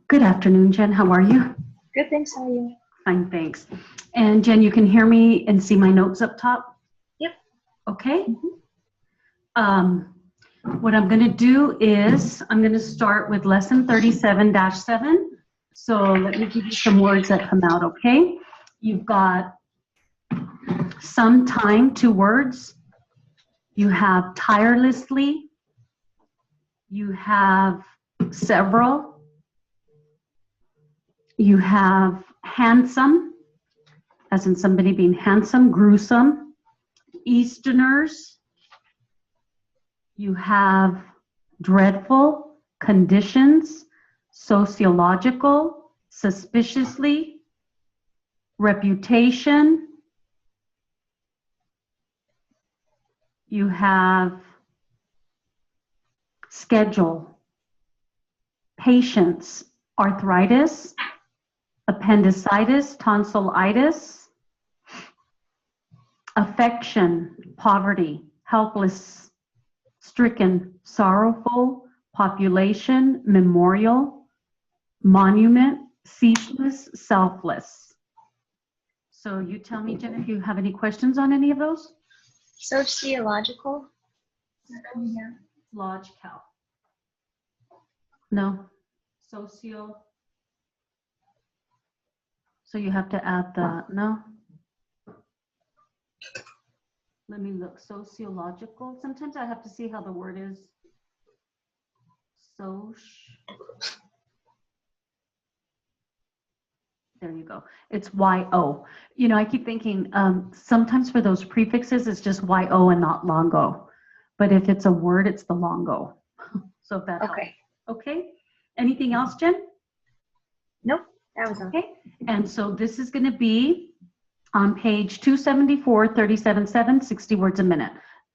Good afternoon, Jen. How are you? Good, thanks. How are you? Fine, thanks. And Jen, you can hear me and see my notes up top? Yep. Okay. What I'm going to do is I'm going to start with lesson 37-7. So let me give you some words that come out, okay? You've got some time, 2 words. You have tirelessly. You have several. You have handsome, as in somebody being handsome, gruesome. Easterners. You have dreadful, conditions, sociological, suspiciously, reputation. You have schedule, patience, arthritis, appendicitis, tonsillitis, affection, poverty, helpless, stricken, sorrowful, population, memorial, monument, ceaseless, selfless. So you tell me, Jen, if you have any questions on any of those? Sociological? Logical. No. Socio. So you have to add the, no? Let me look. Sociological. Sometimes I have to see how the word is. There you go. It's Y-O. You know, I keep thinking sometimes for those prefixes, it's just Y-O and not longo. But if it's a word, it's the longo. So if that helps. Okay. Anything else, Jen? Nope. That was okay. And so this is going to be on page 274, 37-7, 60 words a minute.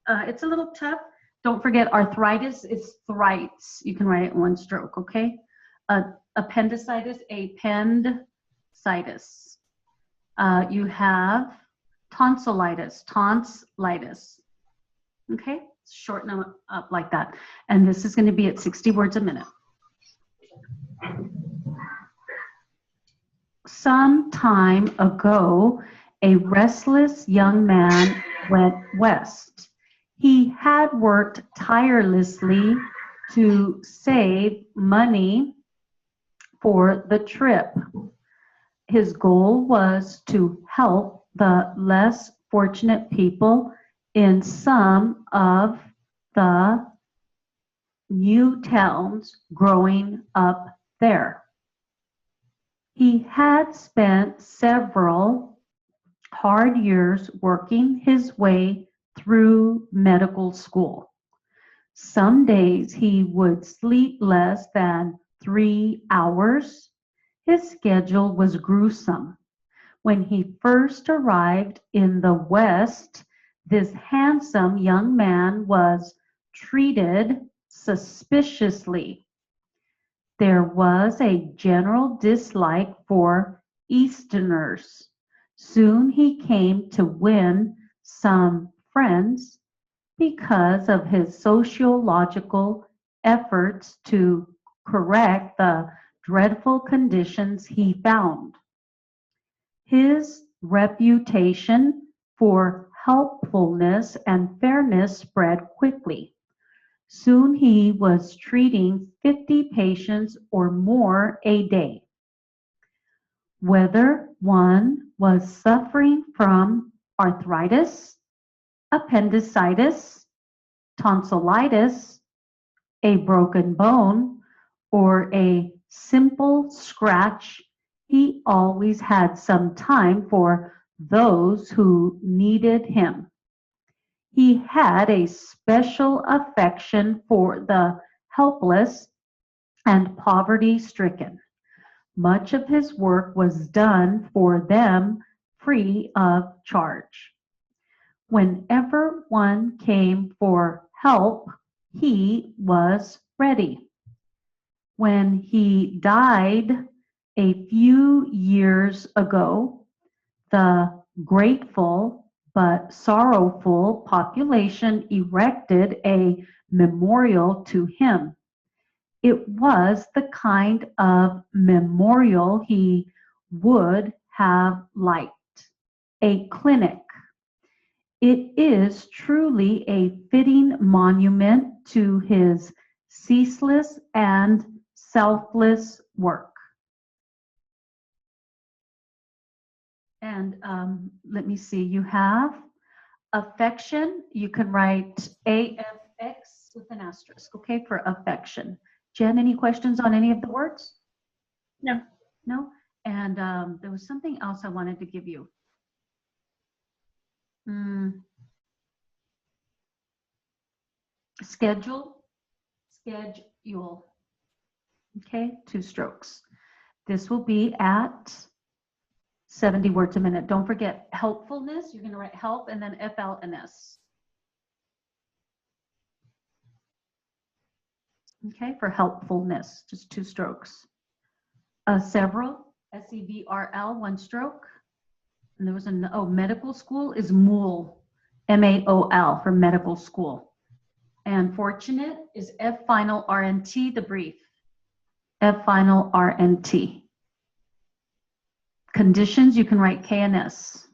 It's a little tough. Don't forget arthritis is thrites. You can write it in one stroke, okay? Appendicitis, appendicitis. You have tonsillitis, tonsillitis. Okay? Shorten them up like that. And this is going to be at 60 words a minute. Some time ago, a restless young man went west. He had worked tirelessly to save money for the trip. His goal was to help the less fortunate people in some of the new towns growing up there. He had spent several hard years working his way through medical school. Some days he would sleep less than 3 hours. His schedule was gruesome. When he first arrived in the West, this handsome young man was treated suspiciously. There was a general dislike for Easterners. Soon he came to win some friends because of his sociological efforts to correct the dreadful conditions he found. His reputation for helpfulness and fairness spread quickly. Soon he was treating 50 patients or more a day. Whether one was suffering from arthritis, appendicitis, tonsillitis, a broken bone, or a simple scratch, he always had some time for those who needed him. He had a special affection for the helpless and poverty-stricken. Much of his work was done for them free of charge. Whenever one came for help, he was ready. When he died a few years ago, the grateful but sorrowful population erected a memorial to him. It was the kind of memorial he would have liked, a clinic. It is truly a fitting monument to his ceaseless and selfless work. And let me see, you have affection. You can write AFX with an asterisk, okay, for affection. Jen, any questions on any of the words? No. No? And there was something else I wanted to give you. Schedule. Okay, 2 strokes. This will be at 70 words a minute. Don't forget helpfulness. You're going to write help and then FLNS. Okay, for helpfulness, just 2 strokes. Several, SEVRL, 1 stroke. And there was medical school is MOOL, MAOL for medical school. And fortunate is F final RNT, the brief. F final RNT. Conditions, you can write KNS.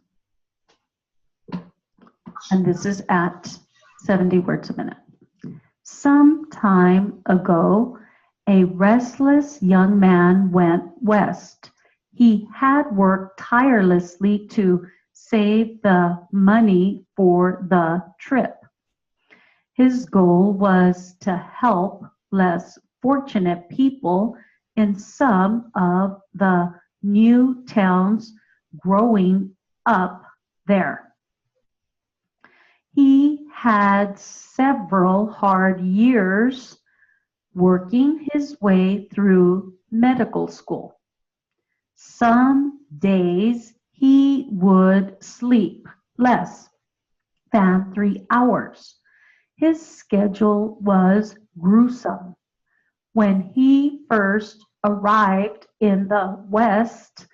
And this is at 70 words a minute. Some time ago, a restless young man went west. He had worked tirelessly to save the money for the trip. His goal was to help less fortunate people in some of the new towns growing up there. He had several hard years working his way through medical school. Some days he would sleep less than 3 hours. His schedule was gruesome. When he first arrived in the West,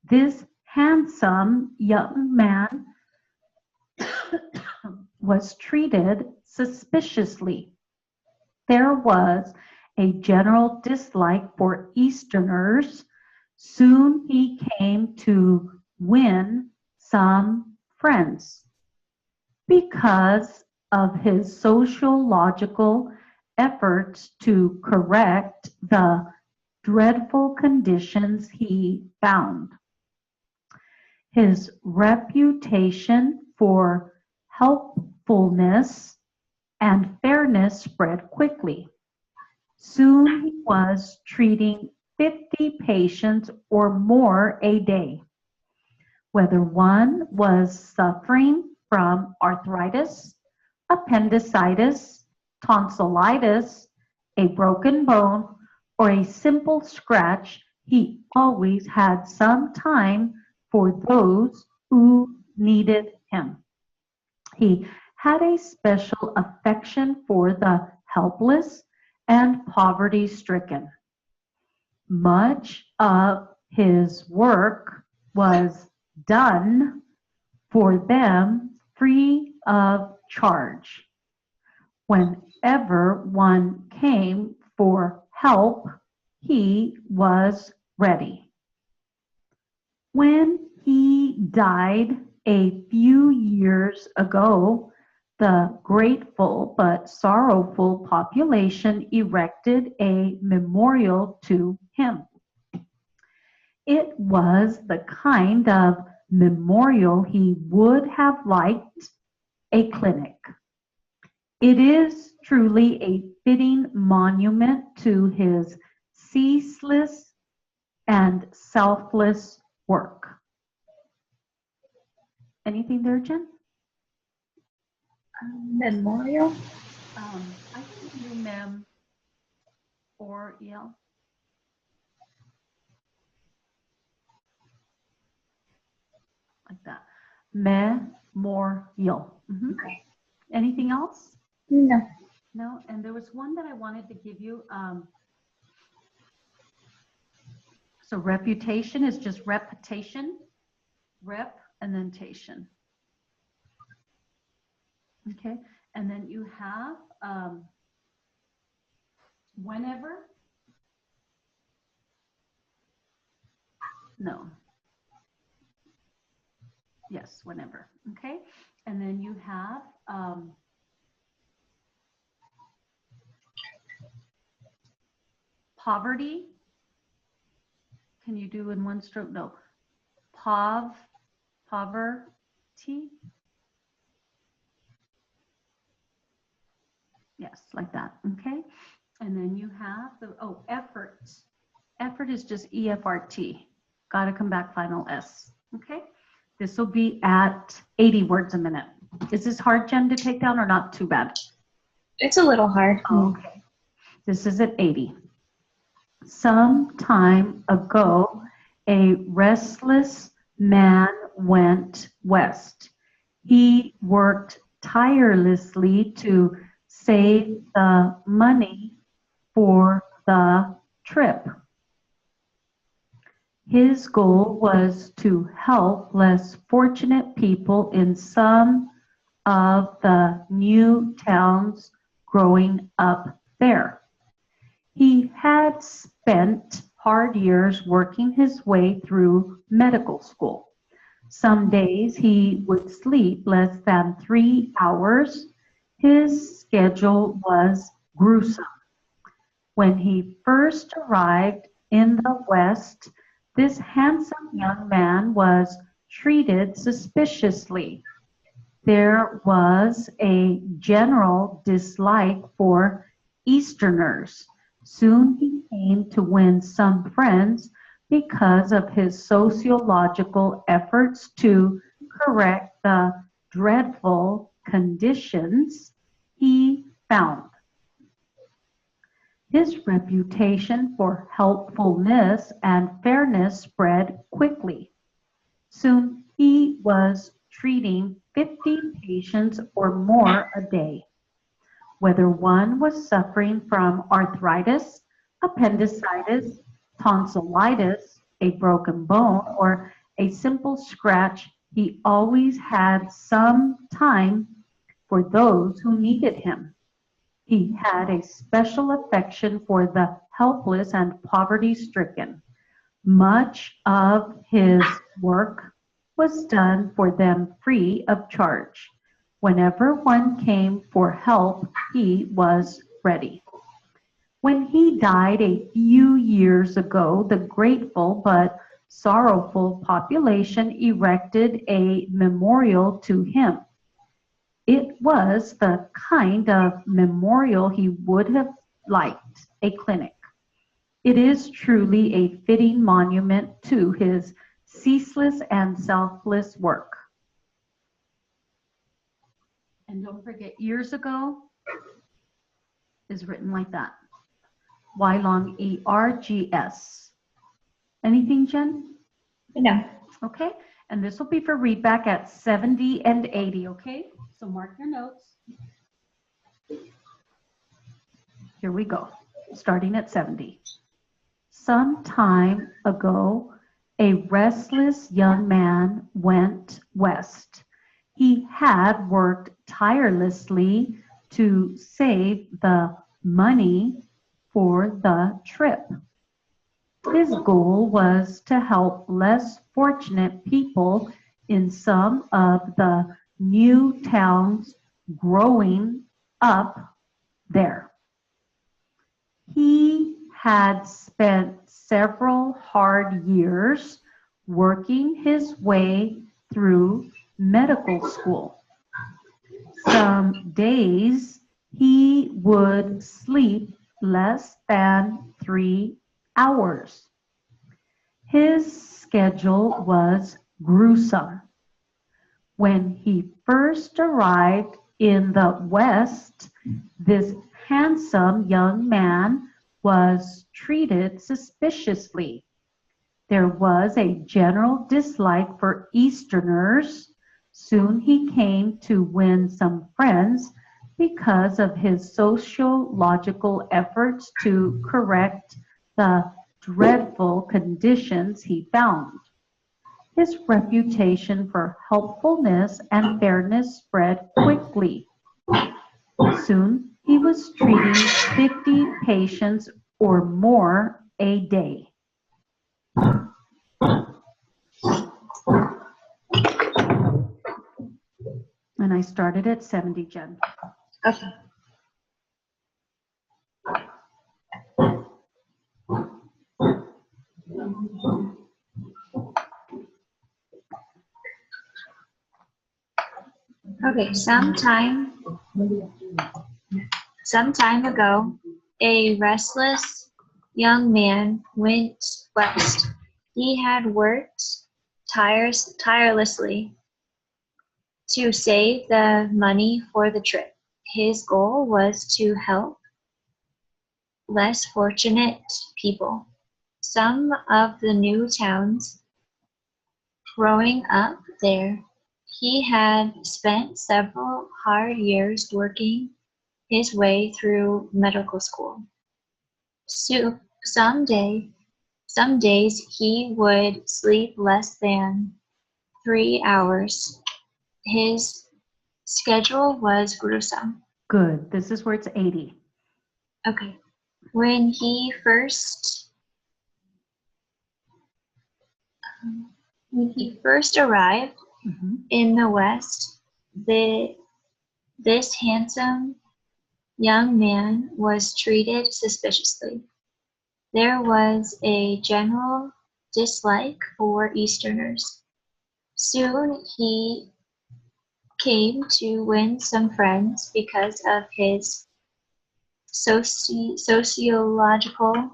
this handsome young man was treated suspiciously. There was a general dislike for Easterners. Soon he came to win some friends because of his sociological efforts to correct the dreadful conditions he found. His reputation for helpfulness and fairness spread quickly. Soon he was treating 50 patients or more a day. Whether one was suffering from arthritis, appendicitis, tonsillitis, a broken bone, or a simple scratch, he always had some time for those who needed him. He had a special affection for the helpless and poverty-stricken. Much of his work was done for them free of charge. Whenever one came for help, he was ready. When he died a few years ago, the grateful but sorrowful population erected a memorial to him. It was the kind of memorial he would have liked a clinic. It is truly a fitting monument to his ceaseless and selfless work. Anything there, Jen? Memorial? I can do mem or yell. Like that. Memorial. Okay. Anything else? No. No? And there was one that I wanted to give you. So reputation is just repetition, rep, and then tation. Okay, and then you have whenever No. Yes, whenever. Okay. And then you have poverty. Can you do in one stroke? No. Poverty. Yes, like that. Okay. And then you have the, oh, effort. Effort is just EFRT. Got to come back final S. Okay. This will be at 80 words a minute. Is this hard, Jen, to take down or not too bad? It's a little hard. Okay. This is at 80. Some time ago, a restless man went west. He worked tirelessly to save the money for the trip. His goal was to help less fortunate people in some of the new towns growing up there. He had spent hard years working his way through medical school. Some days he would sleep less than 3 hours. His schedule was gruesome. When he first arrived in the West, this handsome young man was treated suspiciously. There was a general dislike for Easterners. Soon he came to win some friends because of his sociological efforts to correct the dreadful conditions he found. His reputation for helpfulness and fairness spread quickly. Soon he was treating 50 patients or more a day. Whether one was suffering from arthritis, appendicitis, tonsillitis, a broken bone, or a simple scratch, he always had some time for those who needed him. He had a special affection for the helpless and poverty-stricken. Much of his work was done for them free of charge. Whenever one came for help, he was ready. When he died a few years ago, the grateful but sorrowful population erected a memorial to him. It was the kind of memorial he would have liked, a clinic. It is truly a fitting monument to his ceaseless and selfless work. And don't forget, years ago is written like that. Y long ERGS. Anything, Jen? No. Okay, and this will be for read back at 70 and 80, okay? So mark your notes. Here we go, starting at 70. Some time ago, a restless young man went west. He had worked tirelessly to save the money for the trip. His goal was to help less fortunate people in some of the new towns growing up there. He had spent several hard years working his way through medical school. Some days he would sleep less than 3 hours. His schedule was gruesome. When he first arrived in the West, this handsome young man was treated suspiciously. There was a general dislike for Easterners. Soon he came to win some friends because of his sociological efforts to correct the dreadful conditions he found. His reputation for helpfulness and fairness spread quickly. Soon he was treating 50 patients or more a day. And I started at 70, Jen. Okay. Okay, some time ago, a restless young man went west. He had worked tirelessly to save the money for the trip. His goal was to help less fortunate people. Some of the new towns growing up there, he had spent several hard years working his way through medical school. So some days he would sleep less than 3 hours. His schedule was gruesome. Good. This is where it's 80. Okay. When he first arrived in the West, this handsome young man was treated suspiciously. There was a general dislike for Easterners. Soon he came to win some friends because of his sociological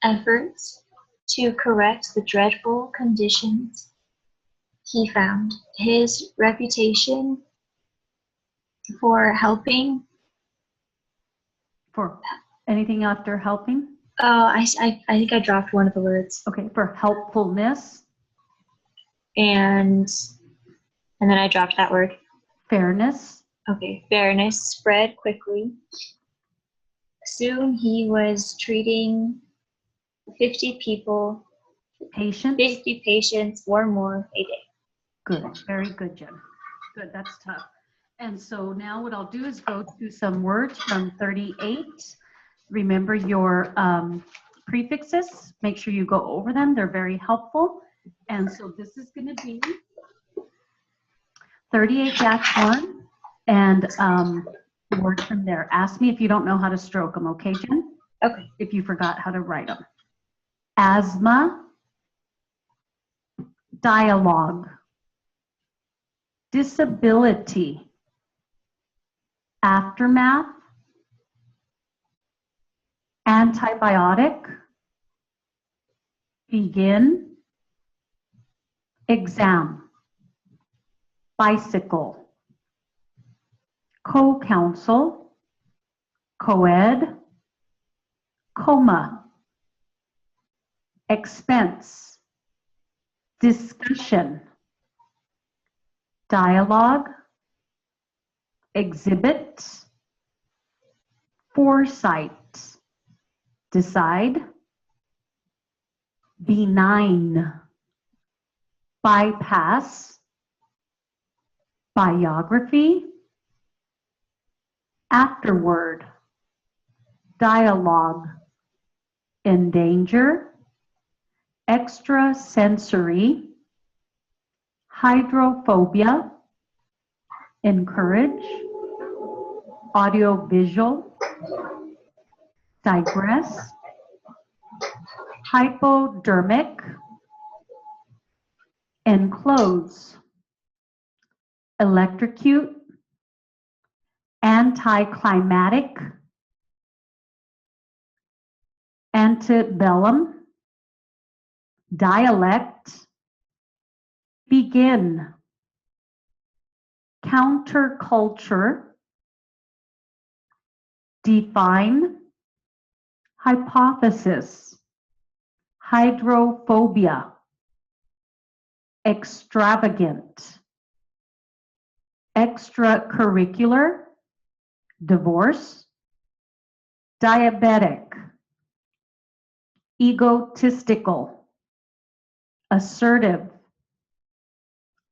efforts to correct the dreadful conditions he found. His reputation for helping. For anything after helping? Oh, I think I dropped one of the words. Okay, for helpfulness. And then I dropped that word. Fairness. Okay, fairness spread quickly. Soon he was treating 50 patients or more a day. Good, very good, Jen. Good, that's tough. And so now what I'll do is go to some words from 38. Remember your prefixes. Make sure you go over them. They're very helpful. And so this is going to be 38-1 and words from there. Ask me if you don't know how to stroke them, okay, Jen? Okay. If you forgot how to write them. Asthma, dialogue, disability, aftermath, antibiotic, begin, exam, bicycle, co-counsel, co-ed, coma, expense, discussion, dialogue, exhibit, foresight, decide, benign, bypass, biography, afterward, dialogue, endanger, extrasensory, hydrophobia, encourage, audiovisual, digress, hypodermic, enclose, electrocute, anticlimactic, antebellum, dialect, begin, counterculture, define, hypothesis, hydrophobia, extravagant, extracurricular, divorce, diabetic, egotistical, assertive,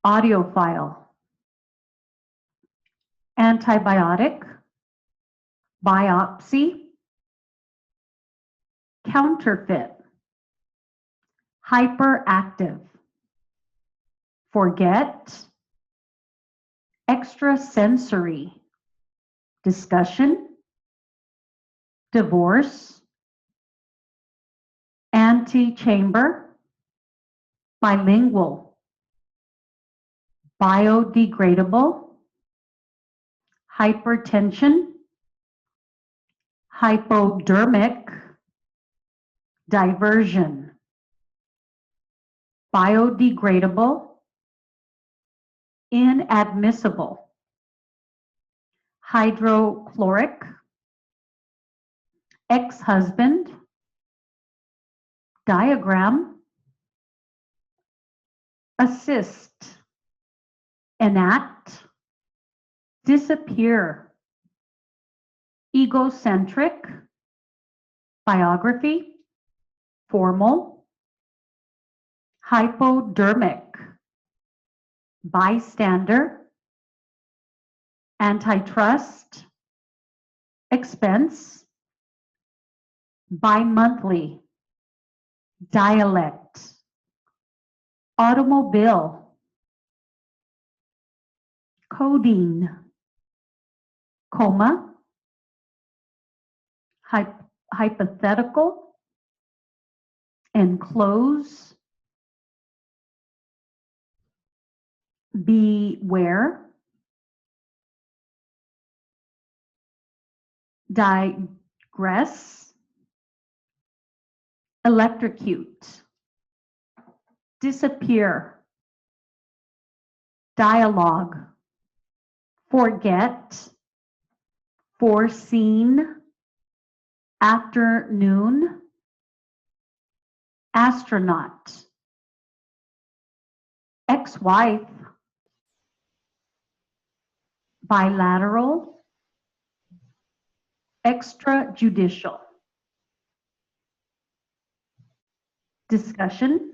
audiophile, antibiotic, biopsy, counterfeit, hyperactive, forget, extrasensory, discussion, divorce, antechamber, bilingual, biodegradable, hypertension, hypodermic, diversion, biodegradable, inadmissible, hydrochloric, ex-husband, diagram, assist, enact, disappear, egocentric, biography, formal, hypodermic, bystander, antitrust, expense, bimonthly, dialect, automobile, codeine, coma, hypothetical, enclose, beware, digress, electrocute, disappear, dialogue, forget, foreseen, afternoon, astronaut, ex-wife, bilateral, extrajudicial, discussion,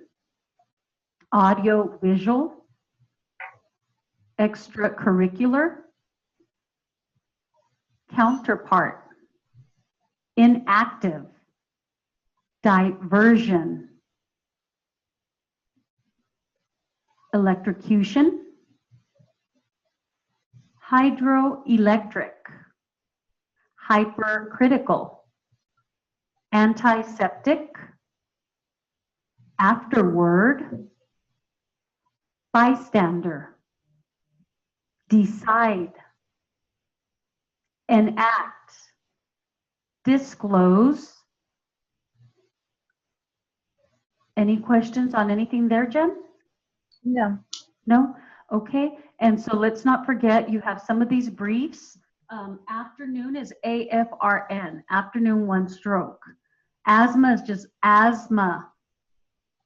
audio visual, extracurricular, counterpart, inactive, diversion, electrocution, hydroelectric, hypercritical, antiseptic, afterword, bystander, decide, enact, disclose. Any questions on anything there, Jen? No. No? Okay. And so let's not forget, you have some of these briefs. Afternoon is AFRN, afternoon one stroke. Asthma is just asthma.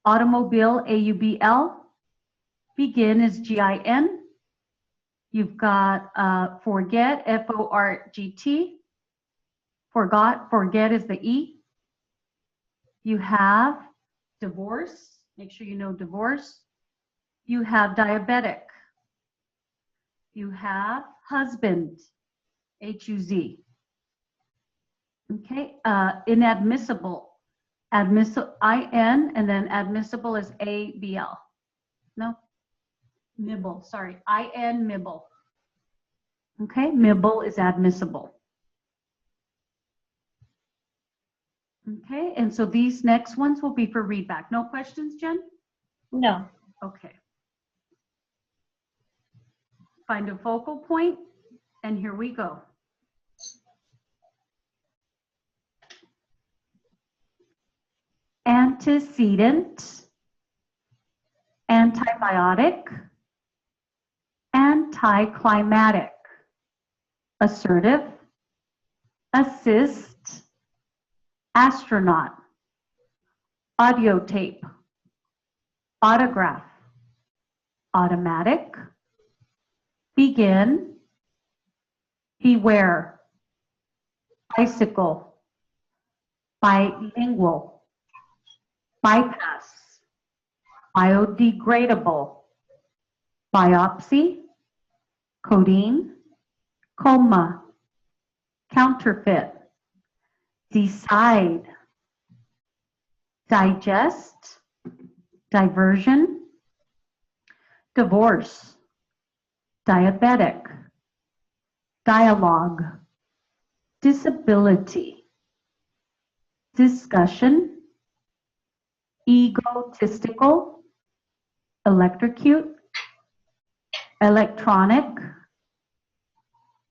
Automobile, AUBL. Begin is GIN. You've got forget, FORGT. Forget is the E. You have divorce, make sure you know divorce. You have diabetic. You have husband, HUZ. Okay, inadmissible, admissible, IN, and then admissible is ABL. No, mibble, sorry, IN, mibble. Okay, mibble is admissible. Okay, and so these next ones will be for readback. No questions, Jen? No. Okay. Find a focal point, and here we go. Antecedent, antibiotic, anticlimactic, assertive, assist, astronaut, audio tape, autograph, automatic, begin, beware, bicycle, bilingual, bypass, biodegradable, biopsy, codeine, coma, counterfeit, decide, digest, diversion, divorce, diabetic, dialogue, disability, discussion, egotistical, electrocute, electronic,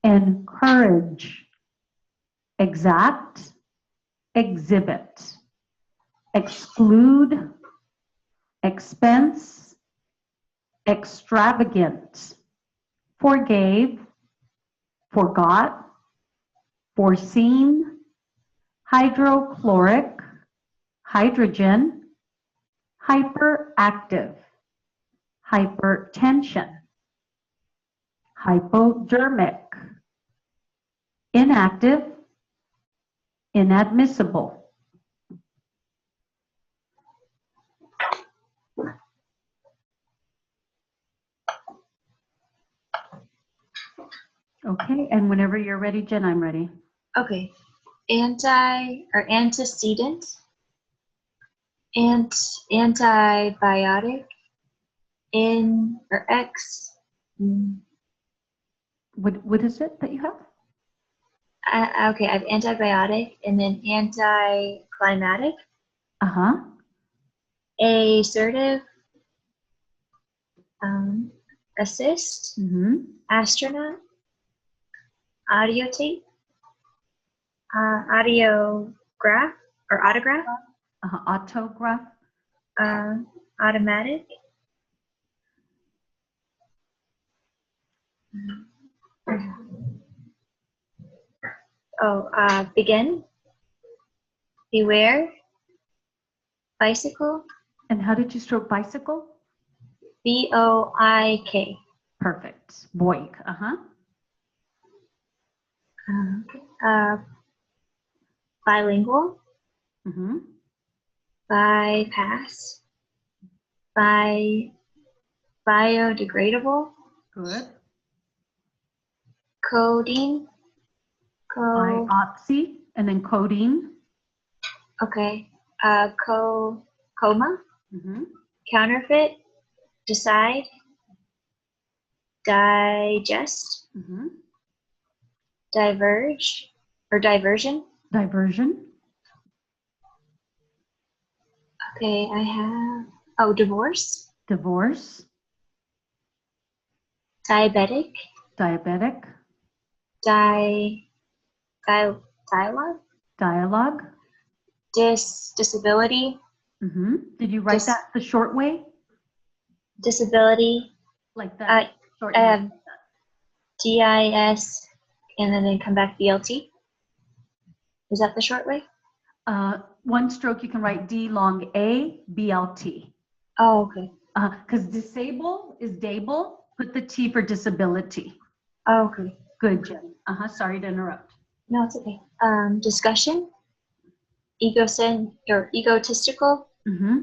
encourage, exact, exhibit, exclude, expense, extravagant, forgave, forgot, foreseen, hydrochloric, hydrogen, hyperactive, hypertension, hypodermic, inactive, inadmissible. Okay, and whenever you're ready, Jen, I'm ready. Okay. Anti or antecedent, antibiotic, in or ex. What is it that you have? Okay, I have antibiotic and then anticlimatic, Uh-huh. assertive, assist, astronaut, audio tape, audiograph or autograph, Autograph. automatic, begin, beware, bicycle, And how did you stroke bicycle? BOIK. Perfect. Boik. Uh-huh. Bilingual, Mm-hmm. bypass, biodegradable, Good. coding, Biopsy, and then codeine. okay, coma, Mm-hmm. counterfeit, decide, digest, Mm-hmm. diverge, or diversion. Diversion. Okay, I have, divorce, Divorce. diabetic, Diabetic. dialogue, Dialogue. disability, Mm-hmm. Did you write that the short way? disability, Like that? Short I way. have DIS, and then come back BLT. Is that the short way? One stroke, you can write D long A, BLT. Oh, okay. Because disable is dable. Put the T for disability. Oh, okay. Good, Jen. Sorry to interrupt. No, it's okay. Discussion, egotistical, Mm-hmm.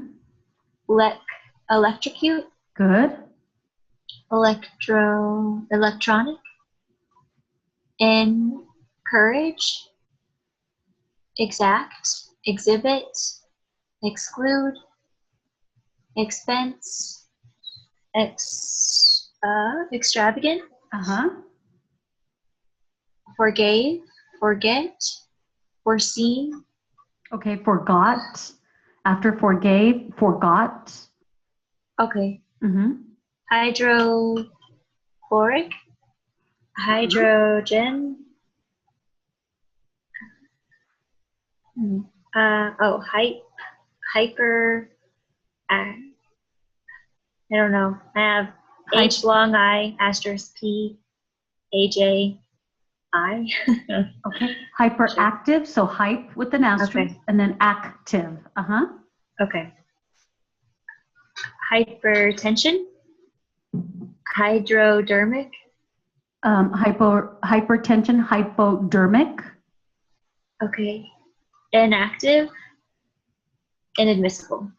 Electrocute, Good. electronic, encourage, exact, exhibit, exclude, expense, extravagant, Uh-huh. forgave, forget, foreseen, Okay, forgot. After forgave, forgot. okay, Mm-hmm. hydrochloric, hydrogen, hyper, I don't know. I have H long I asterisk P AJ I. Okay. Hyperactive, so hype with an asterisk, Okay. and then active. Uh-huh. Okay. Hypertension, hydrodermic, Hypertension, hypodermic. okay, inactive, inadmissible.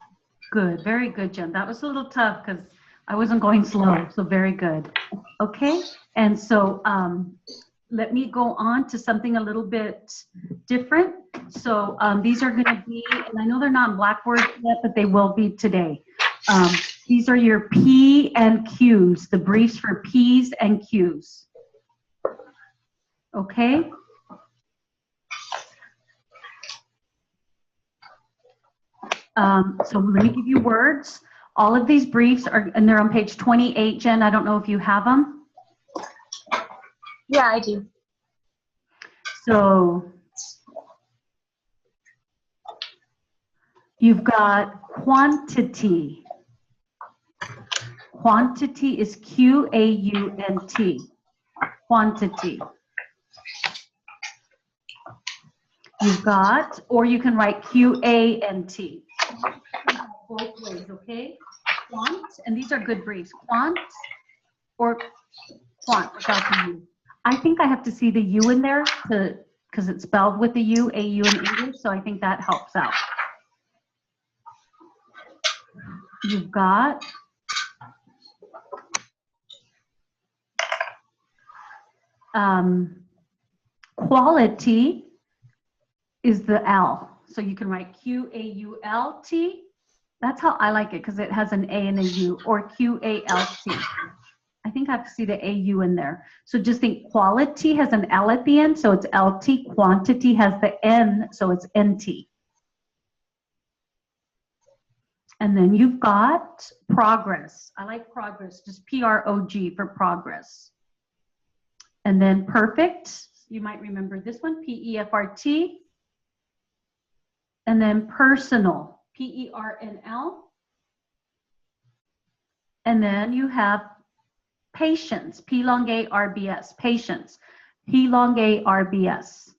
Good. Very good, Jen. That was a little tough because I wasn't going slow, so very good. Okay. And so let me go on to something a little bit different. So these are going to be, and I know they're not on Blackboard yet, but they will be today. These are your P and Qs, the briefs for Ps and Qs. Okay? So let me give you words. All of these briefs are, and they're on page 28, Jen. I don't know if you have them. Yeah, I do. So you've got quantity. Quantity is Q-A-U-N-T. Quantity. You've got, or you can write Q-A-N-T. Both ways, okay? Quant, and these are good briefs. Quant or quant without the U. I think I have to see the U in there because it's spelled with the U, A-U in English, so I think that helps out. You've got quality is the L. So you can write Q-A-U-L-T. That's how I like it because it has an A and a U, or Q-A-L-T. I think I have to see the A-U in there. So just think quality has an L at the end, so it's L-T. Quantity has the N, so it's N-T. And then you've got progress. I like progress, just P-R-O-G for progress. And then perfect, you might remember this one, P-E-F-R-T. And then personal, P-E-R-N-L. And then you have patience, P-long-A-R-B-S, patience, P-long-A-R-B-S.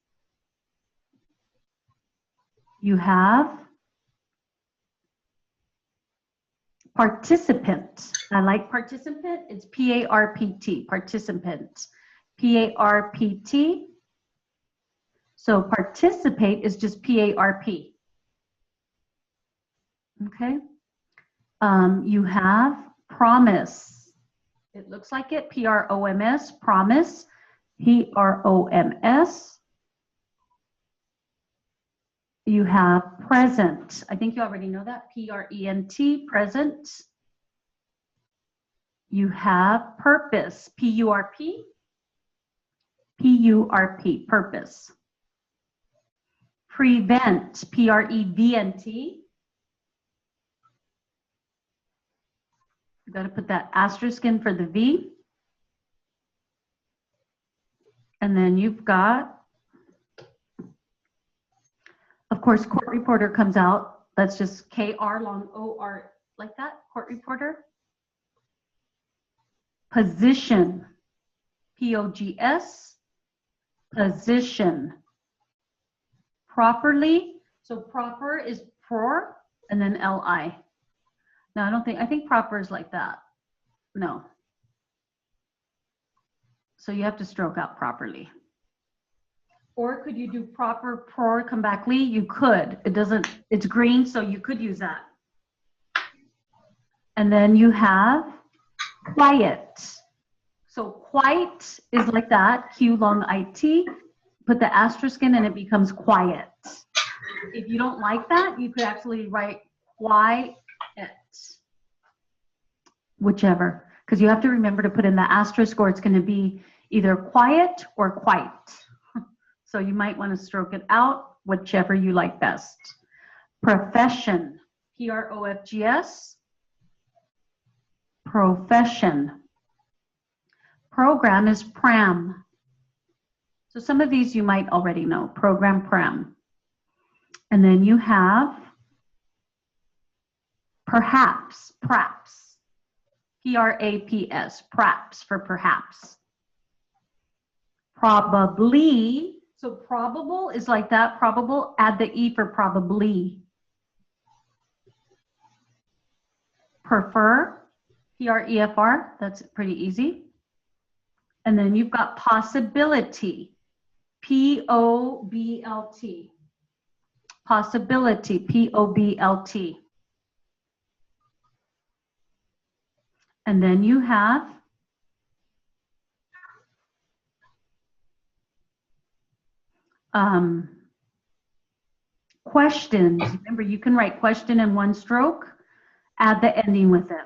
You have participant. I like participant. It's P-A-R-P-T, participant, P-A-R-P-T. So participate is just P-A-R-P. Okay. You have promise. It looks like it, P-R-O-M-S, promise, P-R-O-M-S. You have present. I think you already know that, P-R-E-N-T, present. You have purpose, P-U-R-P, P-U-R-P, purpose. Prevent, P-R-E-V-N-T. You've got to put that asterisk in for the V. And then you've got, of course, court reporter comes out. That's just K-R long O-R, like that, court reporter. Position, P-O-G-S, position. Properly, so proper is pro and then L-I. No, I think proper is like that. No. So you have to stroke out properly. Or could you do proper, pro, come back, ly? You could. It doesn't, it's green, so you could use that. And then you have quiet. So quite is like that, Q long I-T. Put the asterisk in and it becomes quiet. If you don't like that, you could actually write quiet. Whichever, because you have to remember to put in the asterisk or it's going to be either quiet or quite. So you might want to stroke it out, whichever you like best. Profession, P-R-O-F-G-S. Profession. Program is PRAM. So some of these you might already know, program PRAM. And then you have perhaps, perhaps. P-R-A-P-S, perhaps for perhaps. Probably, so probable is like that, probable, add the E for probably. Prefer, P-R-E-F-R, that's pretty easy. And then you've got possibility, P-O-B-L-T. Possibility, P-O-B-L-T. And then you have questions. Remember, you can write question in one stroke. add the ending with it.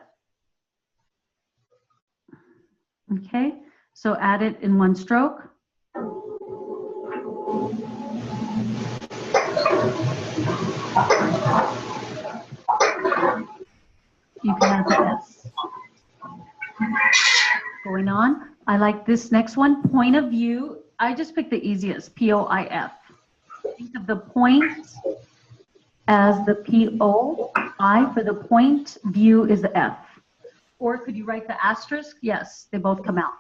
Okay, so add it in one stroke. You can add the S. Going on, I like this next one, point of view. I just picked the easiest, POIF. Think of the point as the POI for the point, view is the F. Or could you write the asterisk? Yes, they both come out.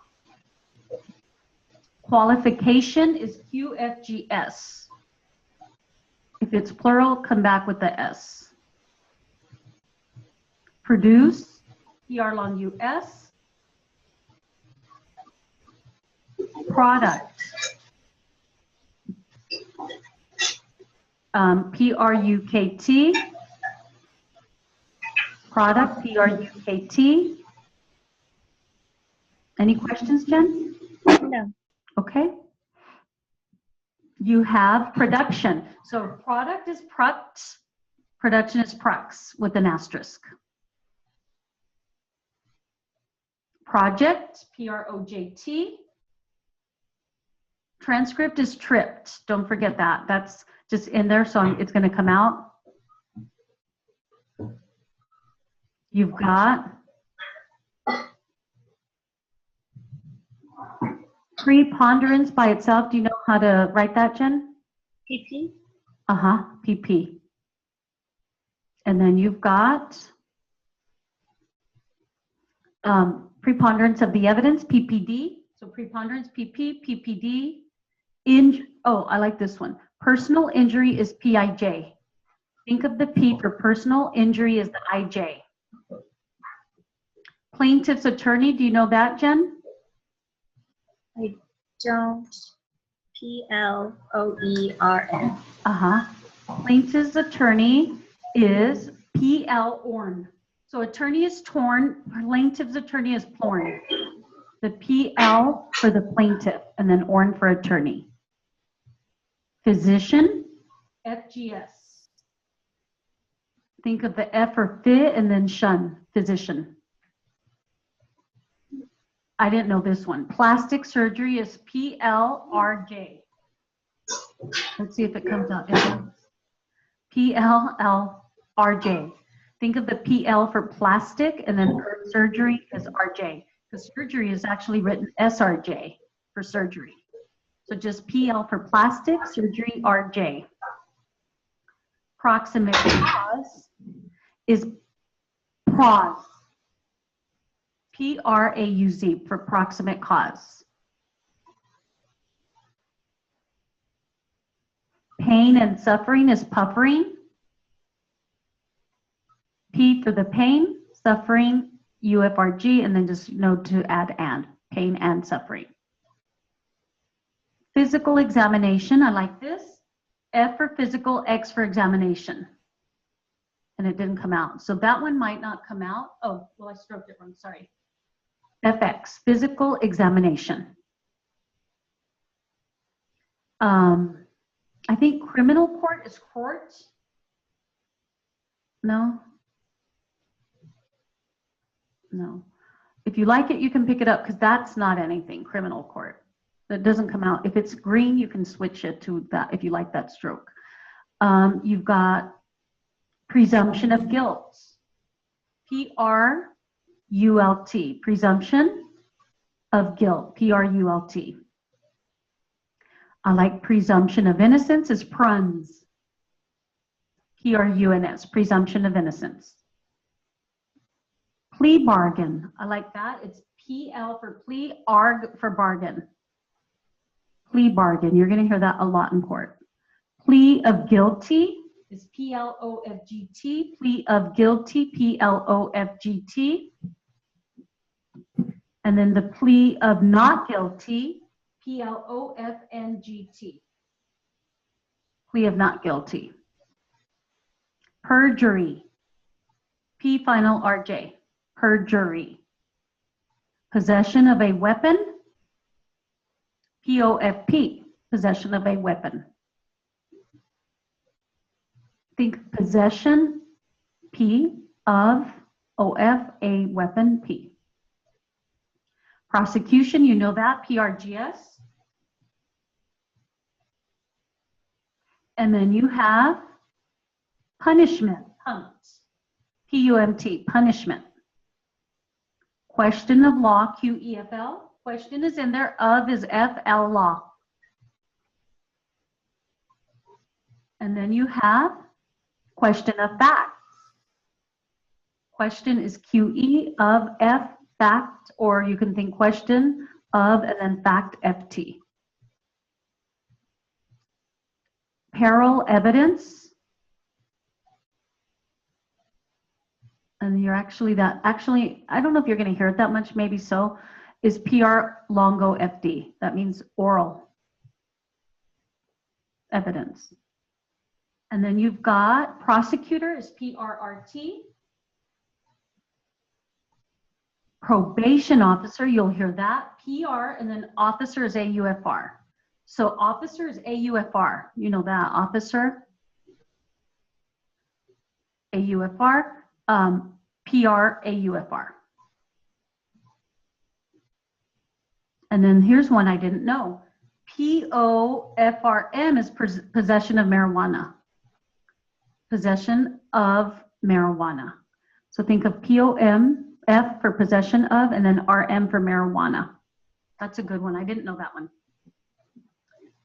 Qualification is QFGS. If it's plural, come back with the S. Produce, PR long US. Product, PRUKT. Product, PRUKT. Any questions, Jen? No. Okay. You have production. So product is PRUCT, production is PRUX with an asterisk. Project, PROJT. Transcript is tripped. Don't forget that. That's just in there, so it's going to come out. You've got preponderance by itself. Do you know how to write that, Jen? PP? PP. And then you've got preponderance of the evidence, PPD. So preponderance, PP, PPD. I like this one. Personal injury is PIJ. Think of the P for personal injury as the IJ. Plaintiff's attorney, do you know that, Jen? I don't. PLOERN. Plaintiff's attorney is PL-ORN. So attorney is torn, plaintiff's attorney is porn. The PL for the plaintiff, and then ORN for attorney. Physician, FGS. Think of the F for fit and then shun, physician. I didn't know this one. Plastic surgery is PLRJ. Let's see if it comes out. PLLRJ. Think of the PL for plastic and then surgery is RJ. Because surgery is actually written SRJ for surgery. So just PL for plastic, surgery, RJ. Proximate cause is PRAUZ. PRAUZ for proximate cause. Pain and suffering is puffering. P for the pain, suffering, UFRG, and then just note to add and, pain and suffering. Physical examination, I like this. F for physical, X for examination. And it didn't come out. So that one might not come out. Oh, well, I stroked it wrong, sorry. FX, physical examination. I think criminal court is court. No? No. If you like it, you can pick it up because that's not anything, criminal court. That doesn't come out. If it's green, you can switch it to that if you like that stroke. You've got presumption of guilt. PRULT, presumption of guilt, PRULT. I like presumption of innocence is PRUNS, PRUNS, presumption of innocence. Plea bargain, I like that. It's PL for plea, ARG for bargain. Plea bargain, you're going to hear that a lot in court. Plea of guilty is PLOFGT, plea of guilty, PLOFGT. And then the plea of not guilty, PLOFNGT. Plea of not guilty. Perjury, P final RJ, perjury. Possession of a weapon, POFP, possession of a weapon. Think possession, P, of OF, A weapon, P. Prosecution, you know that, PRGS. And then you have punishment, PUMT, punishment. Question of law, QEFL. Question is in there, of is FL law. And then you have question of fact. Question is QE of F fact, or you can think question of and then fact FT. Peril evidence. And you're actually I don't know if you're going to hear it that much, maybe so, is PR longo FD. That means oral evidence. And then you've got prosecutor is PRRT. Probation officer, you'll hear that, PR, and then officer is AUFR. So officer is AUFR, you know that, officer, AUFR, PR, AUFR. And then here's one I didn't know. POFRM is possession of marijuana. Possession of marijuana. So think of POMF for possession of, and then RM for marijuana. That's a good one. I didn't know that one.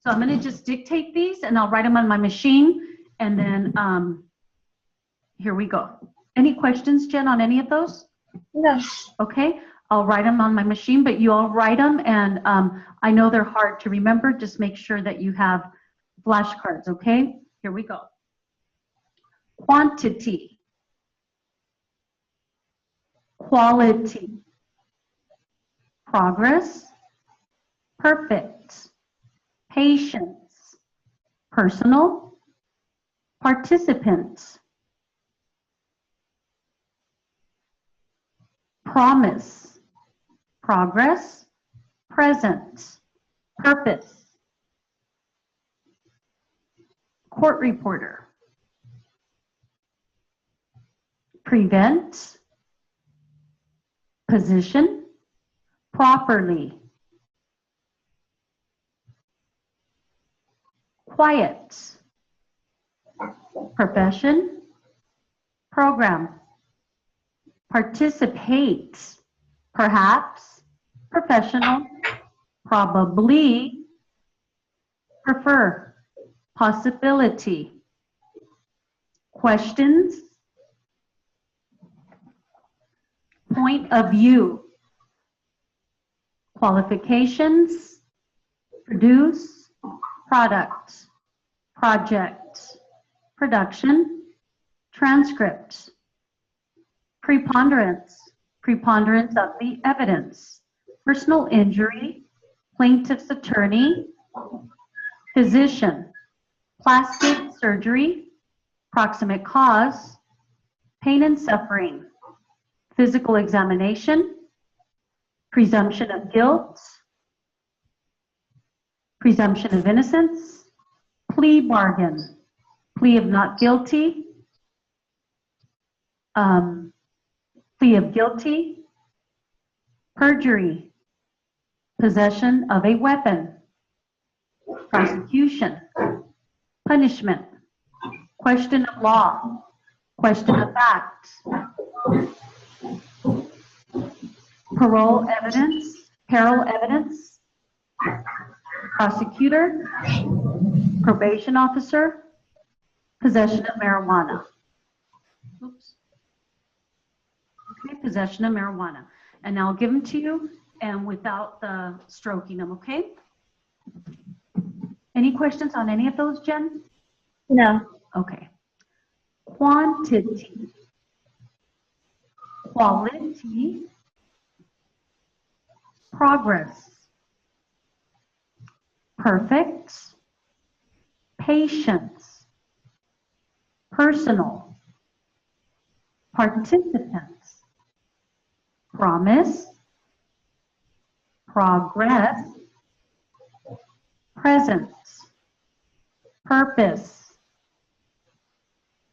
So I'm going to just dictate these and I'll write them on my machine. And then here we go. Any questions, Jen, on any of those? No. Okay. I'll write them on my machine, but you all write them. And I know they're hard to remember. Just make sure that you have flashcards. Okay. Here we go. Quantity. Quality. Progress. Perfect. Patience. Personal. Participants. Promise. Progress. Present. Purpose. Court reporter. Prevent. Position. Properly. Quiet. Profession. Program. Participate. Perhaps. Professional. Probably. Prefer. Possibility. Questions. Point of view. Qualifications. Produce. Product. Project. Production. Transcript. Preponderance. Preponderance of the evidence. Personal injury. Plaintiff's attorney. Physician. Plastic surgery. Proximate cause. Pain and suffering. Physical examination. Presumption of guilt. Presumption of innocence. Plea bargain. Plea of not guilty. Plea of guilty. Perjury. Possession of a weapon. Prosecution. Punishment. Question of law. Question of fact. Parole evidence. Peril evidence. Prosecutor. Probation officer. Possession of marijuana. Oops. Okay, possession of marijuana. And now I'll give them to you and without the stroking them, okay? Any questions on any of those, Jen? No. Okay. Quantity. Quality. Progress. Perfect. Patience. Personal. Participants. Promise. Progress. Presence. Purpose.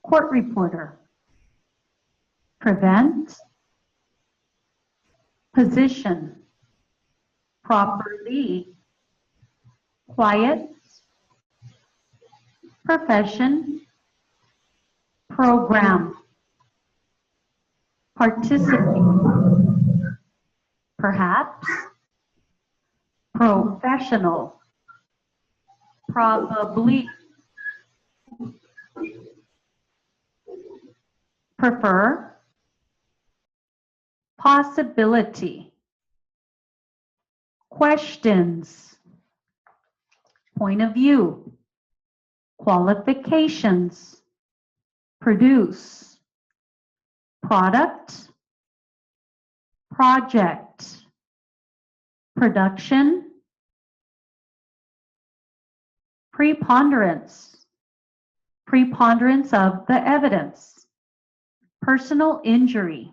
Court reporter. Prevent. position, properly, quiet, profession, program, participate, perhaps, professional, probably, prefer, possibility, questions, point of view, qualifications, produce, product, project, production, preponderance, preponderance of the evidence, personal injury,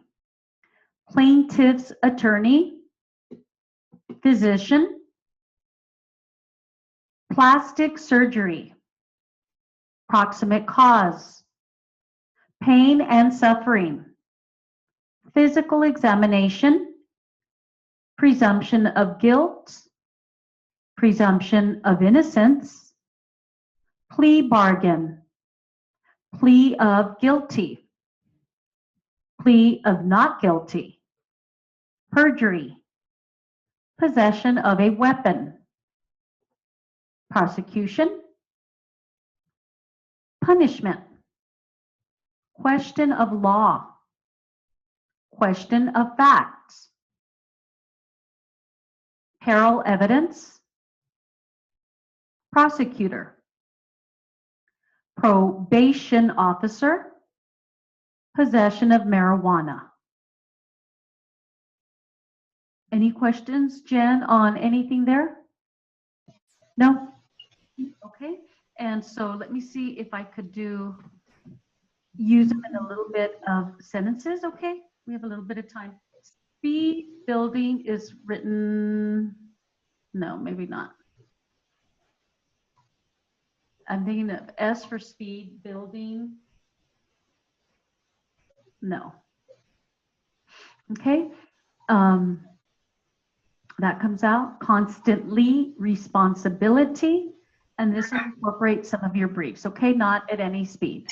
plaintiff's attorney, physician, plastic surgery, proximate cause, pain and suffering, physical examination, presumption of guilt, presumption of innocence, plea bargain, plea of guilty, plea of not guilty, perjury, possession of a weapon, prosecution, punishment, question of law, question of facts, parole evidence, prosecutor, probation officer, possession of marijuana. Any questions, Jen, on anything there? No? Okay. And so let me see if I could use them in a little bit of sentences, okay? We have a little bit of time. Speed building is written, no, maybe not. I'm thinking of S for speed building. No. Okay. That comes out. Constantly, responsibility. And this will incorporate some of your briefs, okay? Not at any speed.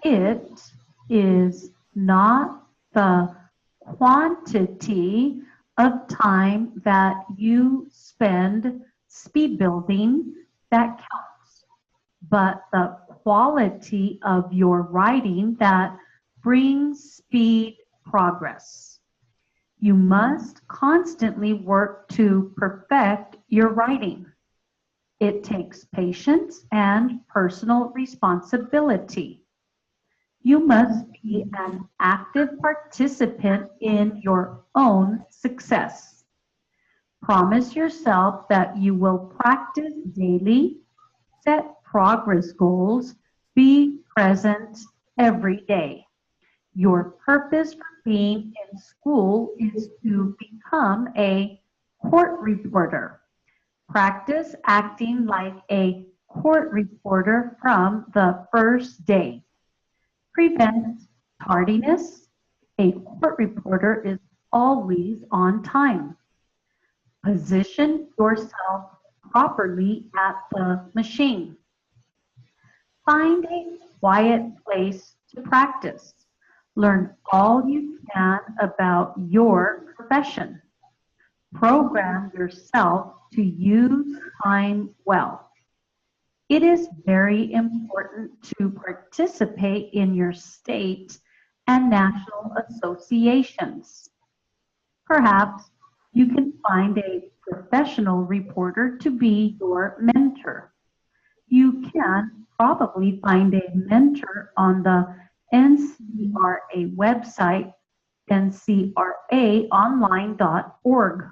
It is not the quantity of time that you spend speed building that counts, but the quality of your writing that brings speed progress. You must constantly work to perfect your writing. It takes patience and personal responsibility. You must be an active participant in your own success. Promise yourself that you will practice daily, set progress goals, be present every day. Your purpose for being in school is to become a court reporter. Practice acting like a court reporter from the first day. Prevent tardiness. A court reporter is always on time. Position yourself properly at the machine. Find a quiet place to practice. Learn all you can about your profession. Program yourself to use time well. It is very important to participate in your state and national associations. Perhaps you can find a professional reporter to be your mentor. You can probably find a mentor on the NCRA website, ncraonline.org.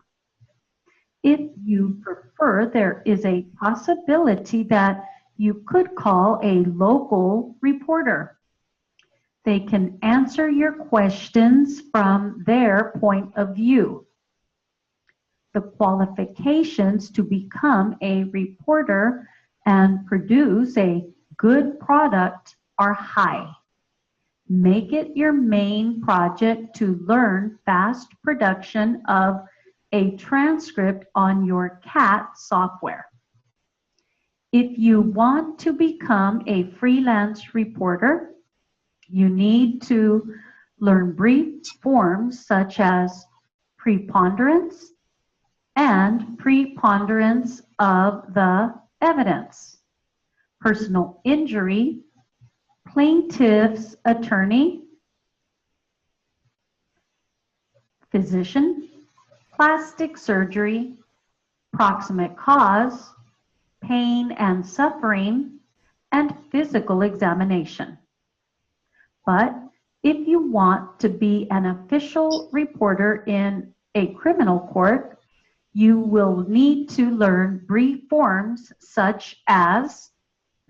If you prefer, there is a possibility that you could call a local reporter. They can answer your questions from their point of view. The qualifications to become a reporter and produce a good product are high. Make it your main project to learn fast production of a transcript on your CAT software. If you want to become a freelance reporter, you need to learn brief forms such as preponderance and preponderance of the evidence, personal injury, plaintiff's attorney, physician, plastic surgery, proximate cause, pain and suffering, and physical examination. But if you want to be an official reporter in a criminal court, you will need to learn brief forms such as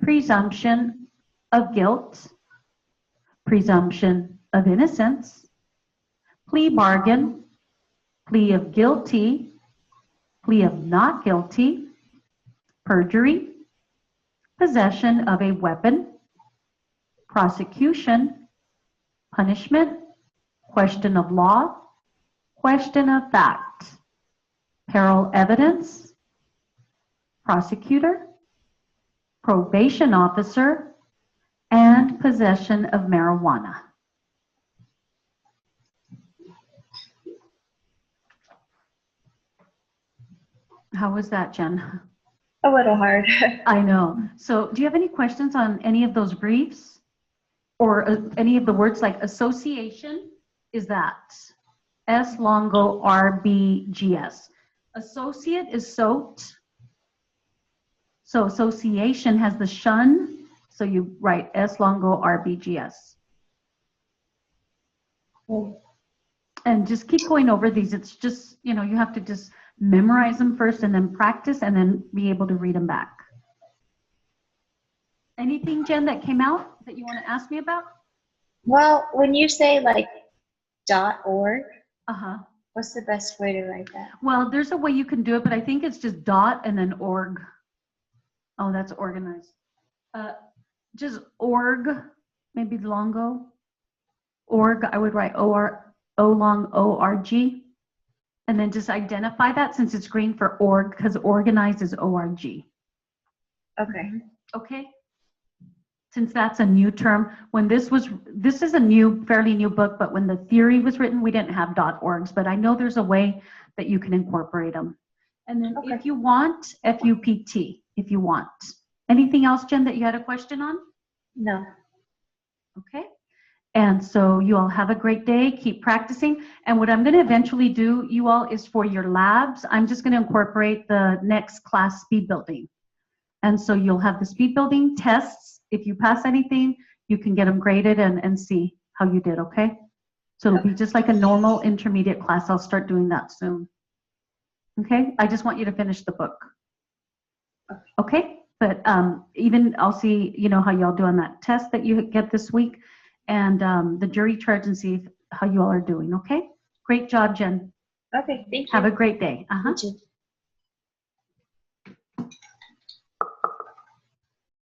presumption of guilt, presumption of innocence, plea bargain, plea of guilty, plea of not guilty, perjury, possession of a weapon, prosecution, punishment, question of law, question of fact, parole evidence, prosecutor, probation officer, and possession of marijuana. How was that, Jen? A little hard. I know. So do you have any questions on any of those briefs? Or any of the words like association? Is that S longo RBGS. Associate is SOT. So association has the shun. So you write S longo RBGS. And just keep going over these. It's just, you know, you have to just memorize them first and then practice and then be able to read them back. Anything, Jen, that came out that you want to ask me about? Well, when you say like .org, Uh-huh. what's the best way to write that? Well, there's a way you can do it, but I think it's just dot and then org. Oh, that's organized. Just org, maybe longo. Org, I would write O-long-O-R-G. And then just identify that since it's green for org, because organized is O-R-G. Okay. Okay? Since that's a new term, when this is a new, fairly new book, but when the theory was written, we didn't have .orgs, but I know there's a way that you can incorporate them. And then if you want, F-U-P-T, if you want. Anything else, Jen, that you had a question on? No. Okay. And so you all have a great day. Keep practicing. And what I'm going to eventually do, you all, is for your labs, I'm just going to incorporate the next class speed building. And so you'll have the speed building tests. If you pass anything, you can get them graded and see how you did, okay? So it'll be just like a normal intermediate class. I'll start doing that soon. Okay? I just want you to finish the book. Okay? But even I'll see, you know, how y'all do on that test that you get this week and the jury charge and see how you all are doing, okay? Great job, Jen. Okay, thank you. Have a great day. Uh-huh. You too.